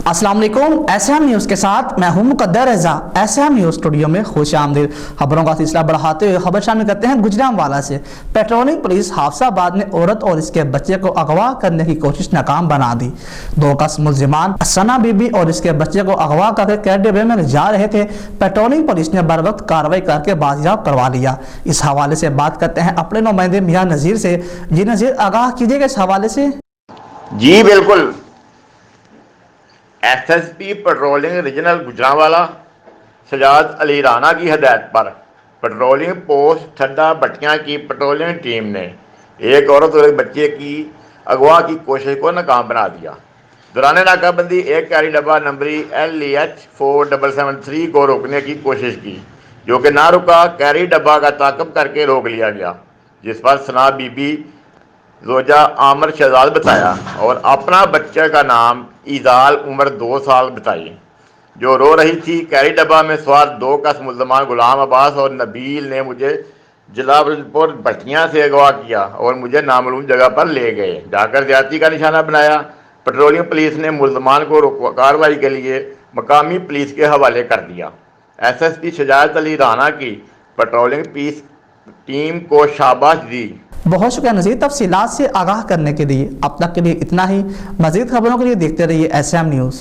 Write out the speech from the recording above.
अस्सलाम वालेकुम। SM news के साथ मैं हूं मुकद्दर रज़ा। एसएम न्यूज़ स्टूडियो में खुश आमदीद। खबरों का सिलसिला बढ़ाते हुए खबर शामिल करते हैं गुजरांवाला से। पेट्रोलिंग पुलिस हाफसाबाद में औरत और इसके बच्चे को अगवा करने की कोशिश नाकाम बना दी। दो कस मुलजिमान सना बीबी और इसके बच्चे को अगवा करके कैद डिब्बे में जा रहे थे। पेट्रोलिंग पुलिस ने बर वक्त कार्रवाई करके बाजियाब करवा लिया। इस हवाले से बात करते हैं अपने नुमाइंदे मियां नज़ीर से। जी नज़ीर, आगाह कीजिएगा इस हवाले से। जी बिल्कुल। SSP patrolling regional Gujranwala Sajjad Ali Rana की हदायत पर पेट्रोलिंग पोस्ट ठड्डा भट्टियां की पेट्रोलिंग टीम ने एक औरत और एक बच्चे की अगवा की कोशिश को नाकाम बना दिया। दौरान नाकाबंदी एक कैरी डब्बा नंबरी LEH4773 को रोकने की कोशिश की, जो कि ना रुका। कैरी डब्बा का ताक़ब करके रोक लिया गया, जिस पर सना बीबी रोजा आमर शहजाद बताया और अपना बच्चे का नाम ईजाल उम्र 2 साल बताई, जो रो रही थी। कैरी डब्बा में सवार दो कस मुल्ज़मान गुलाम अब्बास और नबील ने मुझे जलालपुर भट्टियां से अगवा किया और मुझे नामालूम जगह पर ले गए, जाकर ज्यादती का निशाना बनाया। पेट्रोलिंग पुलिस ने मुल्ज़मान को कार्रवाई के लिए मकामी पुलिस के हवाले कर दिया। SSP सजाद अली राना की पेट्रोलिंग पुलिस टीम को शाबाश दी। बहुत शुक्रिया नज़ीर, तफसीलात से आगाह करने के लिए। अब तक के लिए इतना ही। मज़ीद खबरों के लिए देखते रहिए एसएम न्यूज़।